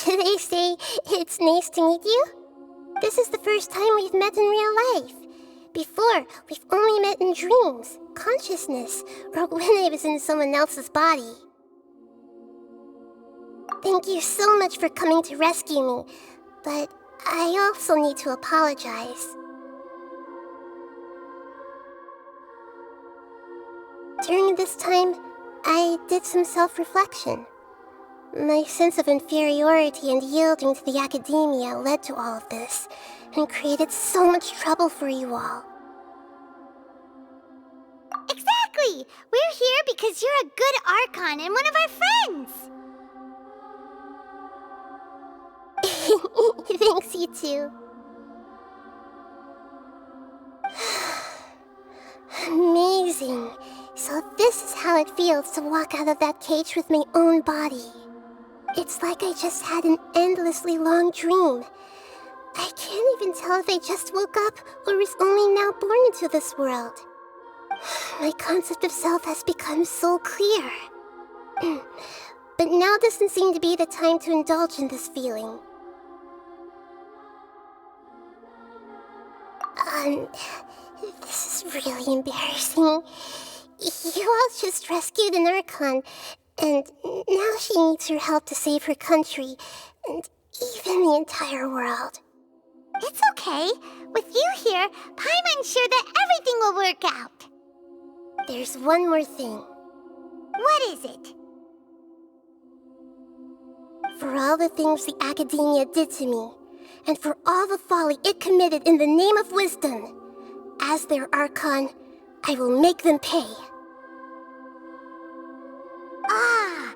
They say it's nice to meet you. This is the first time we've met in real life. Before, we've only met in dreams, consciousness, or when I was in someone else's body. Thank you so much for coming to rescue me, but I also need to apologize. During this time, I did some self-reflection. My sense of inferiority and yielding to the academia led to all of this, and created so much trouble for you all. Exactly! We're here because you're a good Archon and one of our friends! Thanks, you too. Amazing. So this is how it feels to walk out of that cage with my own body. It's like I just had an endlessly long dream. I can't even tell if I just woke up or was only now born into this world. My concept of self has become so clear. But now doesn't seem to be the time to indulge in this feeling. This is really embarrassing. You all just rescued an Archon, and now she needs your help to save her country, and even the entire world. It's okay. With you here, Paimon's sure that everything will work out. There's one more thing. What is it? For all the things the academia did to me, and for all the folly it committed in the name of wisdom, as their Archon, I will make them pay. Ah!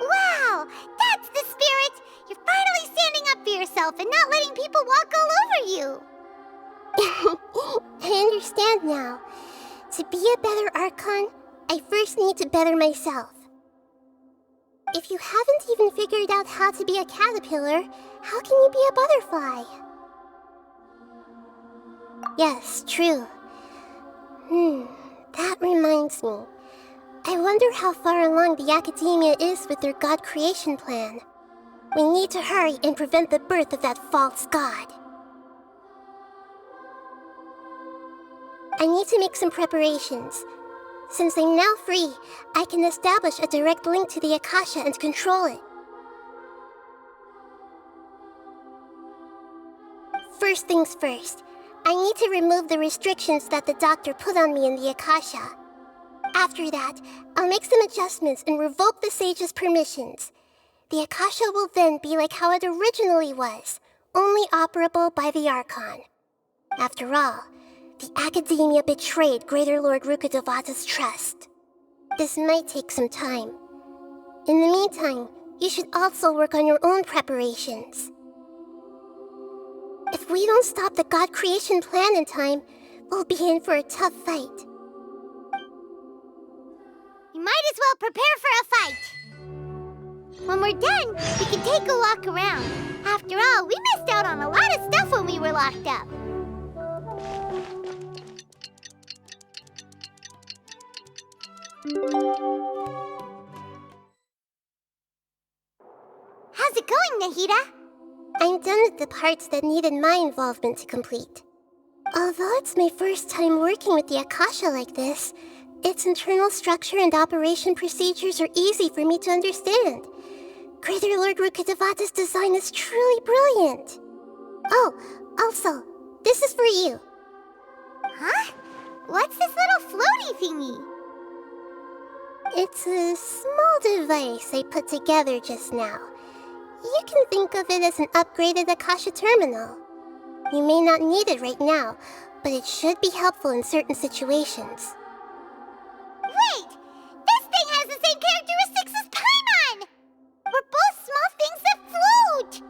Wow! That's the spirit! You're finally standing up for yourself and not letting people walk all over you! I understand now. To be a better Archon, I first need to better myself. If you haven't even figured out how to be a caterpillar, how can you be a butterfly? Yes, true. That reminds me. I wonder how far along the academia is with their god creation plan. We need to hurry and prevent the birth of that false god. I need to make some preparations. Since I'm now free, I can establish a direct link to the Akasha and control it. First things first, I need to remove the restrictions that the doctor put on me in the Akasha. After that, I'll make some adjustments and revoke the sage's permissions. The Akasha will then be like how it originally was, only operable by the Archon. After all, the academia betrayed Greater Lord Rukkhadevata's trust. This might take some time. In the meantime, you should also work on your own preparations. If we don't stop the god creation plan in time, we'll be in for a tough fight. You might as well prepare for a fight. When we're done, we can take a walk around. After all, we missed out on a lot of stuff when we were locked up. How's it going, Nahida? I'm done with the parts that needed my involvement to complete. Although it's my first time working with the Akasha like this, its internal structure and operation procedures are easy for me to understand. Greater Lord Rukkhadevata's design is truly brilliant. Oh, also, this is for you. Huh? What's this little floaty thingy? It's a small device I put together just now. You can think of it as an upgraded Akasha terminal. You may not need it right now, but it should be helpful in certain situations. Wait! This thing has the same characteristics as Paimon! We're both small things that float!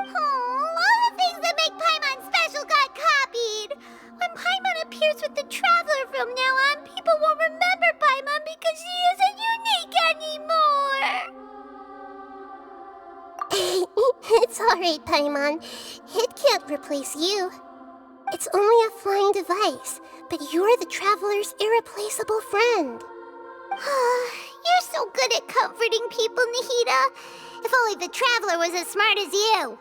Oh, all the things that make Paimon special got copied! When Paimon appears with the Traveler from now on, people won't remember Paimon because she isn't unique anymore! It's alright, Paimon. It can't replace you. It's only a flying device, but you're the Traveler's irreplaceable friend. You're so good at comforting people, Nahida. If only the Traveler was as smart as you.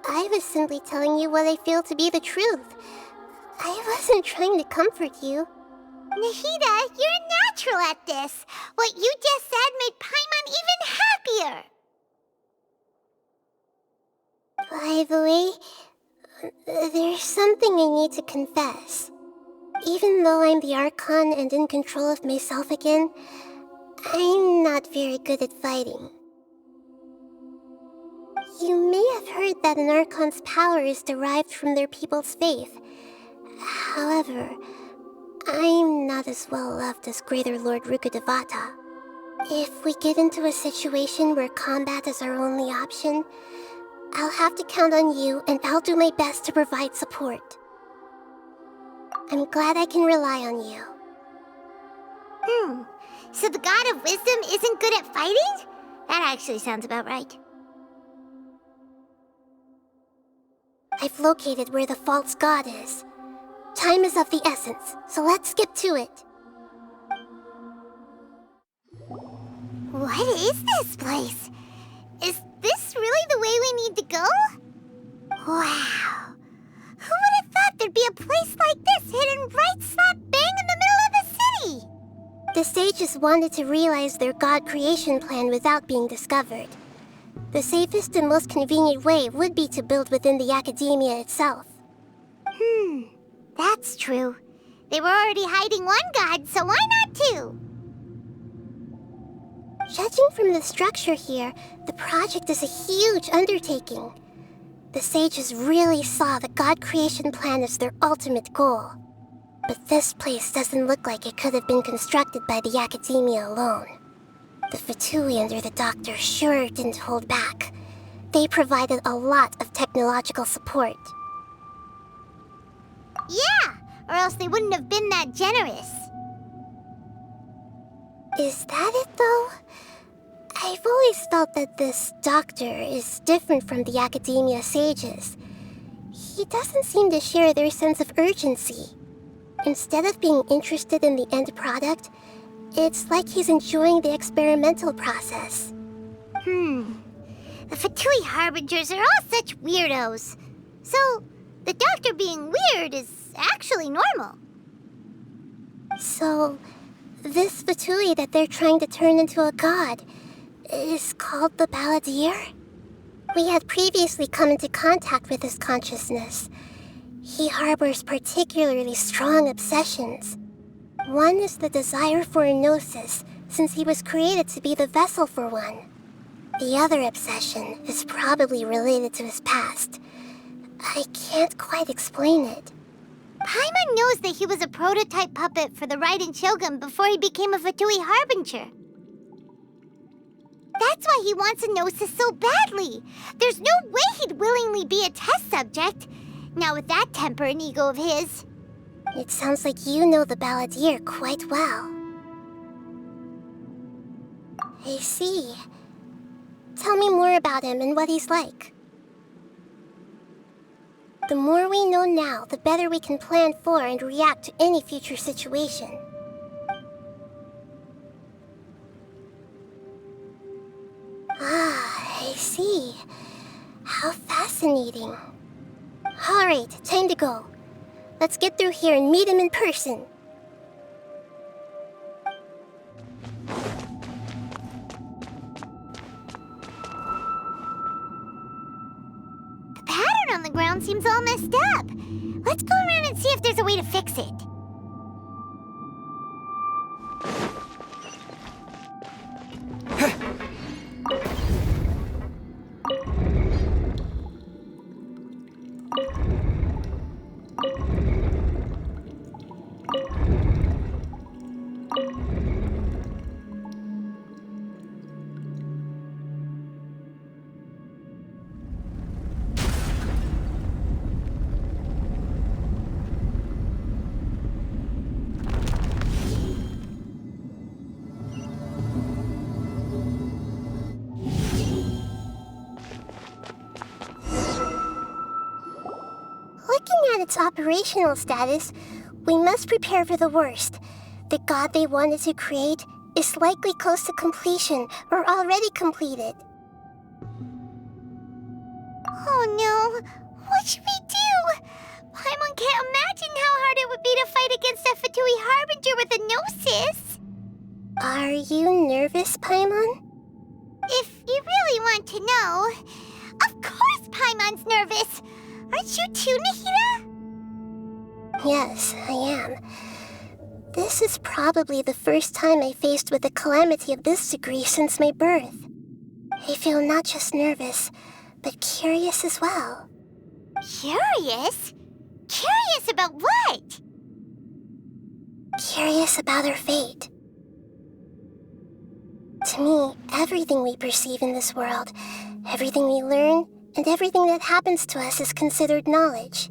I was simply telling you what I feel to be the truth. I wasn't trying to comfort you. Nahida, you're a natural at this. What you just said made Paimon even happier. By the way, there's something I need to confess. Even though I'm the Archon and in control of myself again, I'm not very good at fighting. You may have heard that an Archon's power is derived from their people's faith. However, I'm not as well loved as Greater Lord Rukkhadevata. If we get into a situation where combat is our only option, I'll have to count on you, and I'll do my best to provide support. I'm glad I can rely on you. So the God of Wisdom isn't good at fighting? That actually sounds about right. I've located where the false god is. Time is of the essence, so let's skip to it. What is this place? Is this really the way we need to go? Wow. Who would have thought there'd be a place like this hidden right slap bang in the middle of the city? The sages wanted to realize their god creation plan without being discovered. The safest and most convenient way would be to build within the academia itself. That's true. They were already hiding one god, so why not two? Judging from the structure here, the project is a huge undertaking. The sages really saw the god creation plan as their ultimate goal. But this place doesn't look like it could have been constructed by the academia alone. The Fatui under the Doctor sure didn't hold back. They provided a lot of technological support. Yeah, or else they wouldn't have been that generous. Is that it, though? I've always felt that this Doctor is different from the academia sages. He doesn't seem to share their sense of urgency. Instead of being interested in the end product, it's like he's enjoying the experimental process. The Fatui Harbingers are all such weirdos. So, the Doctor being weird is actually normal. So, this Fatui that they're trying to turn into a god is called the Balladeer? We had previously come into contact with his consciousness. He harbors particularly strong obsessions. One is the desire for a gnosis, since he was created to be the vessel for one. The other obsession is probably related to his past. I can't quite explain it. Paimon knows that he was a prototype puppet for the Raiden Shogun before he became a Fatui Harbinger. That's why he wants a gnosis so badly. There's no way he'd willingly be a test subject. Now with that temper and ego of his. It sounds like you know the Balladeer quite well. I see. Tell me more about him and what he's like. The more we know now, the better we can plan for and react to any future situation. Ah, I see. How fascinating. Alright, time to go. Let's get through here and meet him in person. The pattern on the ground seems all messed up. Let's go around and see if there's a way to fix it. Looking at its operational status, we must prepare for the worst. the god they wanted to create is likely close to completion or already completed. Oh no, what should we do? Paimon can't imagine how hard it would be to fight against a Fatui Harbinger with a Gnosis. Are you nervous, Paimon? If you really want to know, of course Paimon's nervous. Aren't you too, Nahida? Yes, I am. This is probably the first time I faced with a calamity of this degree since my birth. I feel not just nervous, but curious as well. Curious? Curious about what? Curious about our fate. To me, everything we perceive in this world, everything we learn, and everything that happens to us is considered knowledge.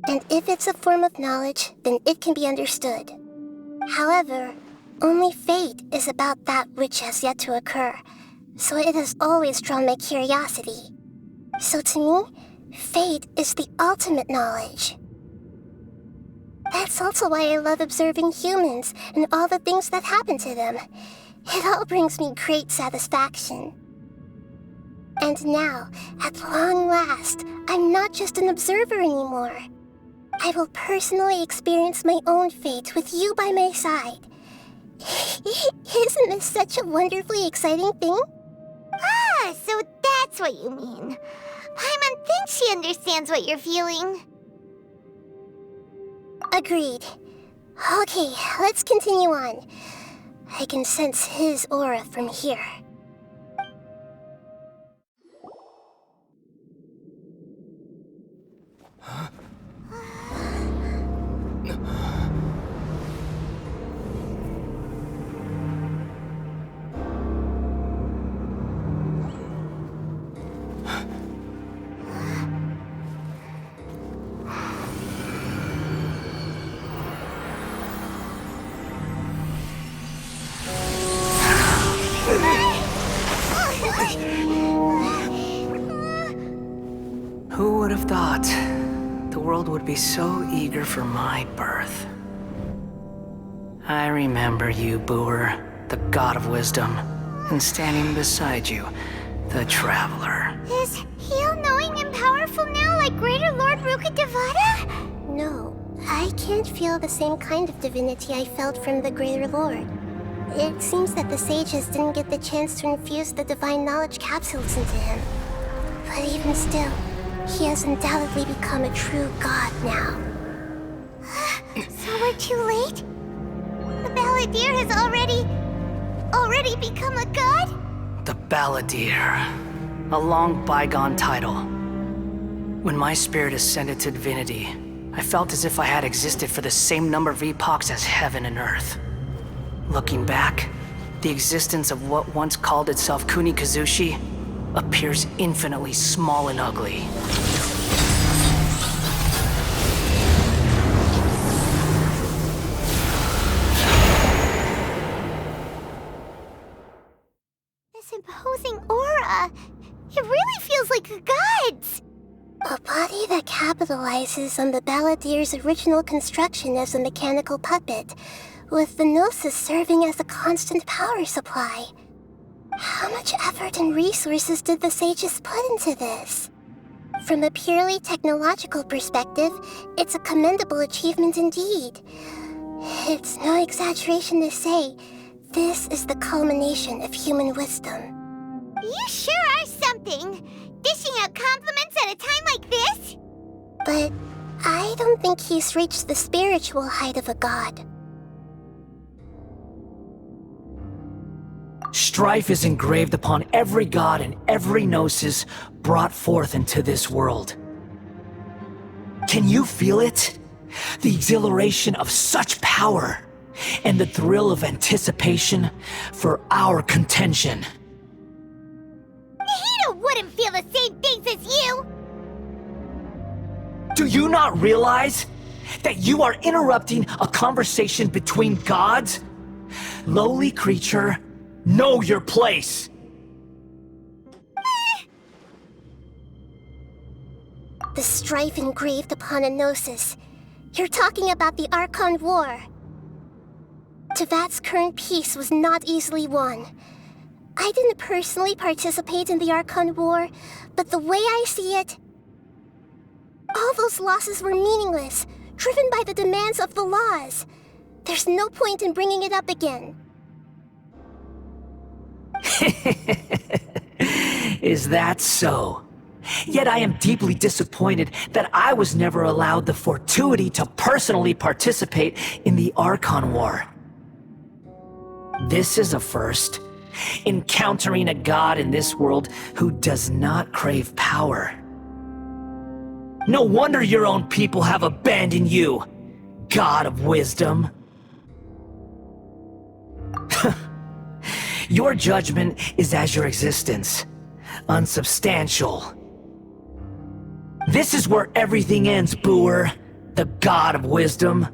And if it's a form of knowledge, then it can be understood. However, only fate is about that which has yet to occur, so it has always drawn my curiosity. So to me, fate is the ultimate knowledge. That's also why I love observing humans and all the things that happen to them. It all brings me great satisfaction. And now, at long last, I'm not just an observer anymore. I will personally experience my own fate with you by my side. Isn't this such a wonderfully exciting thing? Ah, so that's what you mean. Paimon thinks she understands what you're feeling. Agreed. Okay, let's continue on. I can sense his aura from here. Who would have thought the world would be so eager for my birth? I remember you, Booer, the god of wisdom, and standing beside you, the traveler. Is he all-knowing and powerful now like Greater Lord Rukkhadevata? No, I can't feel the same kind of divinity I felt from the Greater Lord. It seems that the sages didn't get the chance to infuse the divine knowledge capsules into him. But even still, he has undoubtedly become a true god now. So we're too late? The Balladeer has already become a god? The Balladeer. A long bygone title. When my spirit ascended to divinity, I felt as if I had existed for the same number of epochs as heaven and earth. Looking back, the existence of what once called itself Kunikazushi appears infinitely small and ugly. This imposing aura, it really feels like a god's. A body that capitalizes on the Balladeer's original construction as a mechanical puppet, with the Gnosis serving as a constant power supply. How much effort and resources did the sages put into this? From a purely technological perspective, it's a commendable achievement indeed. It's no exaggeration to say, this is the culmination of human wisdom. You sure are something, dishing out compliments at a time like this? But I don't think he's reached the spiritual height of a god. Strife is engraved upon every god and every gnosis brought forth into this world. Can you feel it? The exhilaration of such power, and the thrill of anticipation for our contention. Nahida wouldn't feel the same things as you! Do you not realize that you are interrupting a conversation between gods? Lowly creature, know your place! The strife engraved upon a gnosis. You're talking about the Archon War. Tevat's current peace was not easily won. I didn't personally participate in the Archon War, but the way I see it, all those losses were meaningless, driven by the demands of the laws. There's no point in bringing it up again. Is that so? Yet I am deeply disappointed that I was never allowed the fortuity to personally participate in the Archon War. This is a first. Encountering a god in this world who does not crave power. No wonder your own people have abandoned you, God of Wisdom. Your judgment is as your existence, unsubstantial. This is where everything ends, Booer, the God of Wisdom.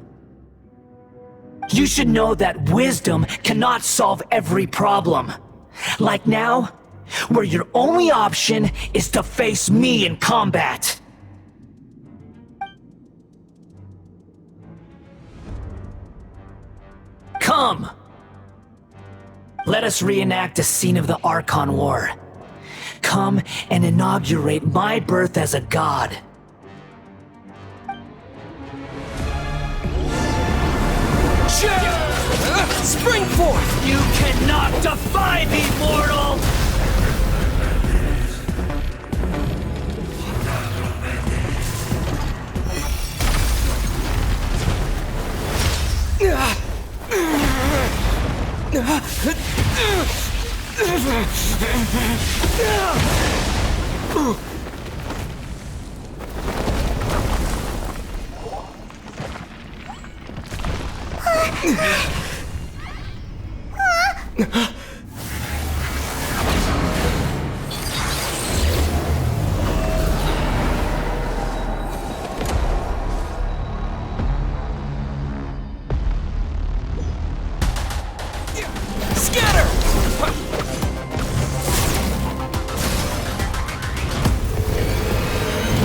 You should know that wisdom cannot solve every problem. Like now, where your only option is to face me in combat. Come! Let us reenact a scene of the Archon War. Come and inaugurate my birth as a god. Spring forth! You cannot defy me, mortal!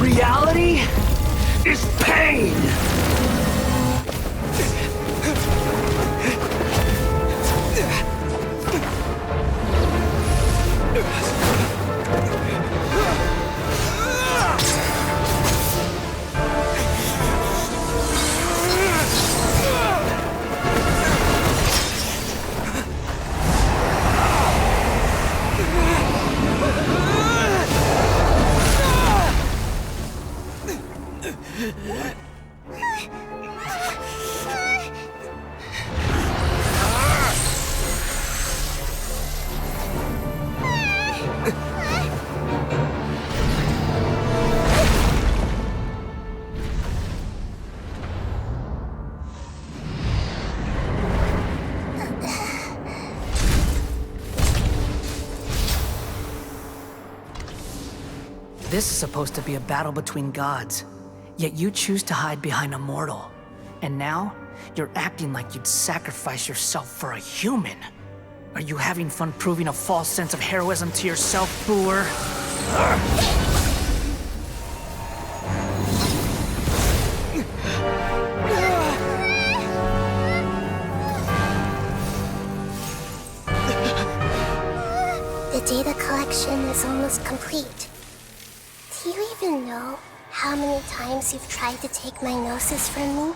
Reality is pain! This is supposed to be a battle between gods, yet you choose to hide behind a mortal. And now, you're acting like you'd sacrifice yourself for a human. Are you having fun proving a false sense of heroism to yourself, Booer? The data collection is almost complete. Do you even know how many times you've tried to take my gnosis from me?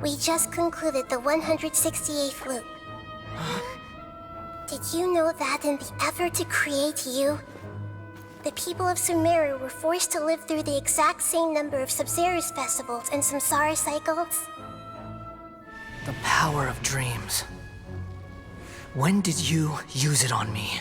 We just concluded the 168th loop. Did you know that in the effort to create you, the people of Sumeru were forced to live through the exact same number of Sub-Zerus festivals and Samsara cycles? The power of dreams. When did you use it on me?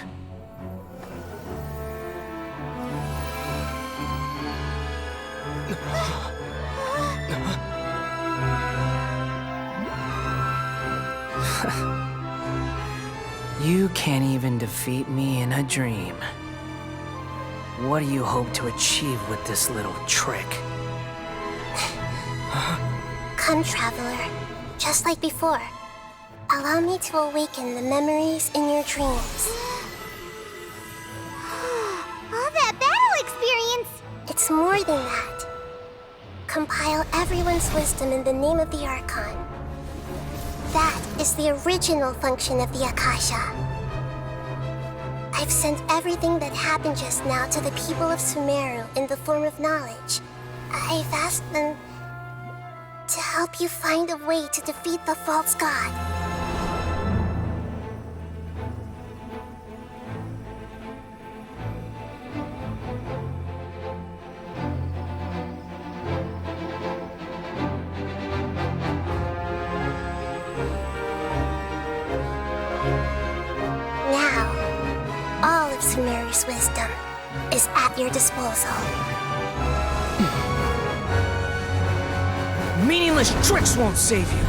You can't even defeat me in a dream. What do you hope to achieve with this little trick? Come, Traveler. Just like before. Allow me to awaken the memories in your dreams. All that battle experience! It's more than that. Compile everyone's wisdom in the name of the Archon. That is the original function of the Akasha. I've sent everything that happened just now to the people of Sumeru in the form of knowledge. I've asked them to help you find a way to defeat the false god. All of Sumeru's wisdom is at your disposal. Meaningless tricks won't save you.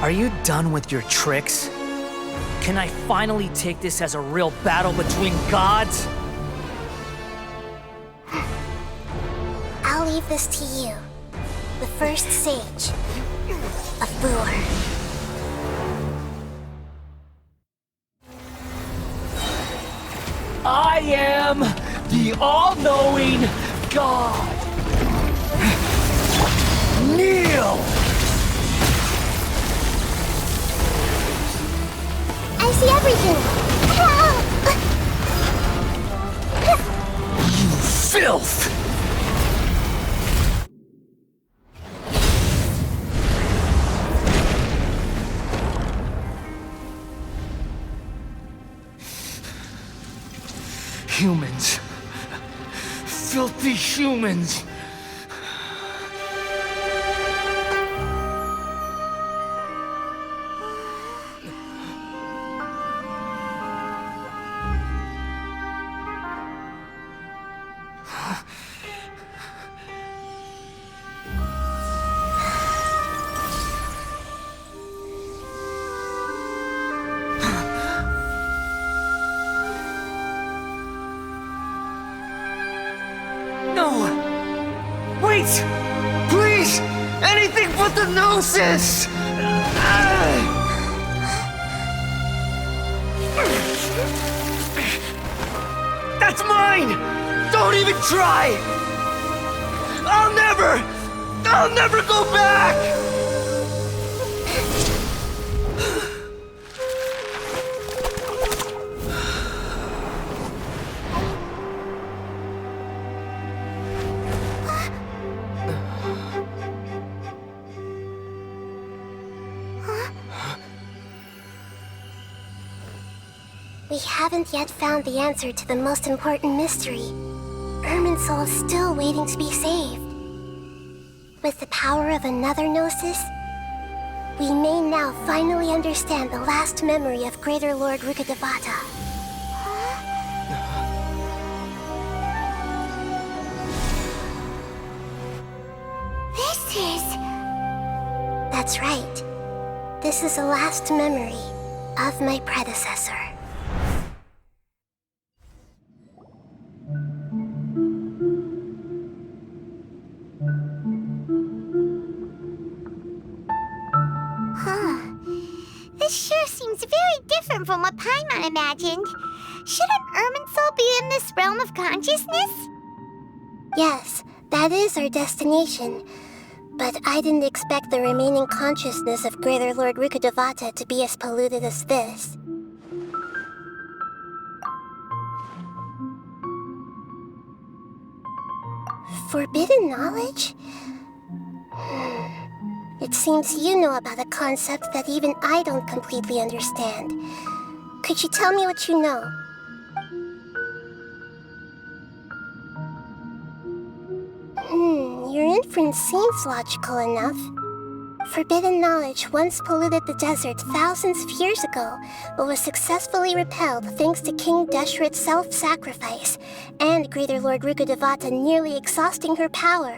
Are you done with your tricks? Can I finally take this as a real battle between gods? I'll leave this to you, the first sage of Bur. I am the all-knowing God. Kneel! I see everything! You filth! Humans. Filthy humans. No! Wait! Please! Anything but the Gnosis! That's mine! Don't even try! I'll never go back! We haven't yet found the answer to the most important mystery. Irminsul is still waiting to be saved. With the power of another Gnosis, we may now finally understand the last memory of Greater Lord Rukkhadevata. This is... That's right. This is the last memory of my predecessor. This sure seems very different from what Paimon imagined. Shouldn't Irminsul be in this realm of consciousness? Yes, that is our destination. But I didn't expect the remaining consciousness of Greater Lord Rukkhadevata to be as polluted as this. Forbidden knowledge? It seems you know about a concept that even I don't completely understand. Could you tell me what you know? You're in inference seems logical enough. Forbidden knowledge once polluted the desert thousands of years ago, but was successfully repelled thanks to King Deshret's self-sacrifice, and Greater Lord Rukkhadevata nearly exhausting her power.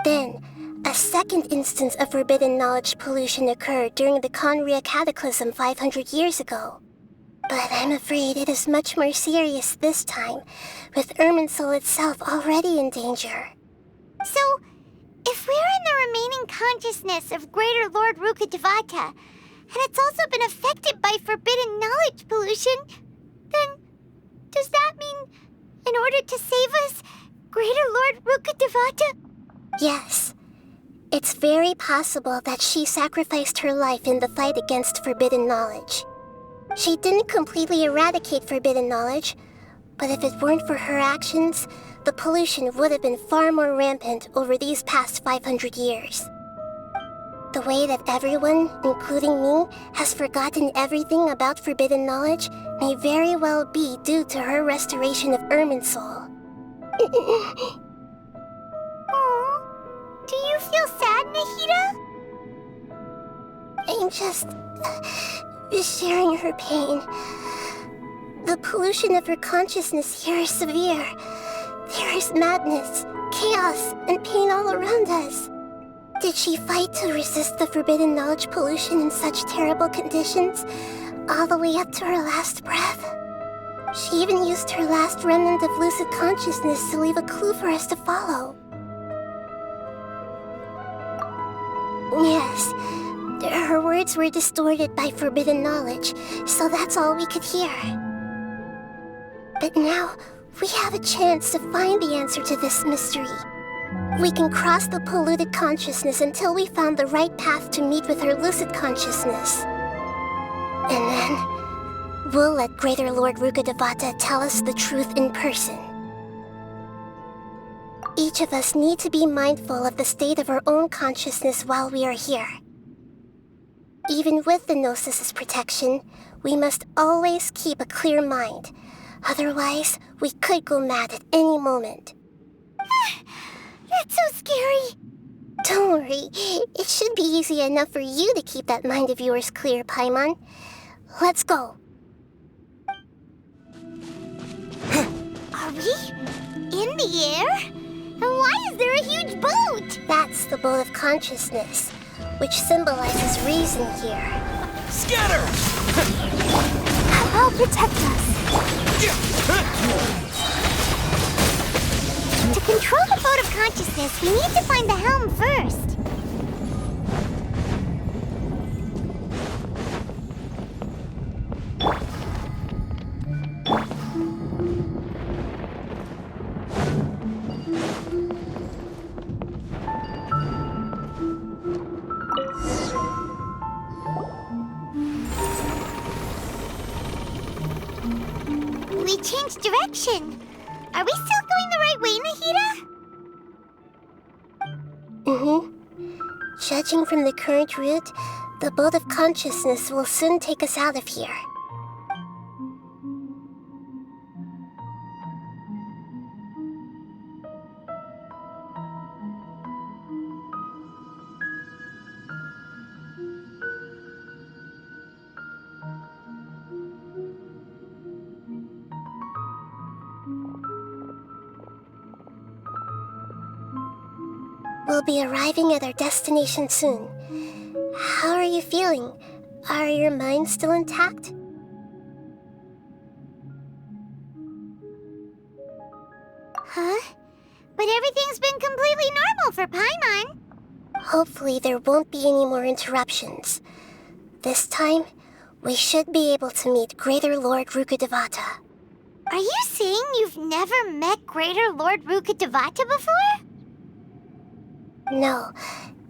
Then, a second instance of forbidden knowledge pollution occurred during the Conria Cataclysm 500 years ago. But I'm afraid it is much more serious this time, with Irminsul itself already in danger. So, if we're in the remaining consciousness of Greater Lord Rukkhadevata, and it's also been affected by forbidden knowledge pollution, then does that mean, in order to save us, Greater Lord Rukkhadevata? Yes. It's very possible that she sacrificed her life in the fight against forbidden knowledge. She didn't completely eradicate forbidden knowledge, but if it weren't for her actions, the pollution would have been far more rampant over these past 500 years. The way that everyone, including me, has forgotten everything about forbidden knowledge may very well be due to her restoration of Irminsul. Aww. Do you feel sad, Nahida? I'm just sharing her pain. The pollution of her consciousness here is severe. There is madness, chaos, and pain all around us. Did she fight to resist the forbidden knowledge pollution in such terrible conditions, all the way up to her last breath? She even used her last remnant of lucid consciousness to leave a clue for us to follow. Yes, her words were distorted by forbidden knowledge, so that's all we could hear. But now, we have a chance to find the answer to this mystery. We can cross the polluted consciousness until we found the right path to meet with her lucid consciousness. And then, we'll let Greater Lord Rukkhadevata tell us the truth in person. Each of us need to be mindful of the state of our own consciousness while we are here. Even with the Gnosis' protection, we must always keep a clear mind. Otherwise, we could go mad at any moment. That's so scary. Don't worry, it should be easy enough for you to keep that mind of yours clear, Paimon. Let's go. Are we in the air? And why is there a huge boat? That's the boat of consciousness, which symbolizes reason here. Scatter! I'll protect us. To control the boat of consciousness, we need to find the helm first. We changed direction. Are we still going the right way, Nahida? Judging from the current route, the boat of consciousness will soon take us out of here. We'll be arriving at our destination soon. How are you feeling? Are your minds still intact? Huh? But everything's been completely normal for Paimon. Hopefully there won't be any more interruptions. This time, we should be able to meet Greater Lord Rukkhadevata. Are you saying you've never met Greater Lord Rukkhadevata before? No,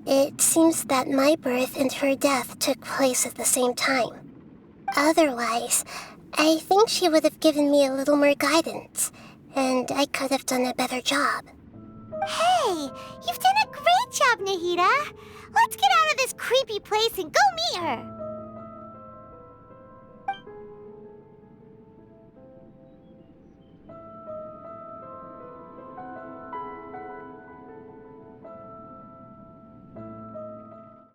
it seems that my birth and her death took place at the same time. Otherwise, I think she would have given me a little more guidance, and I could have done a better job. Hey, you've done a great job, Nahida. Let's get out of this creepy place and go meet her.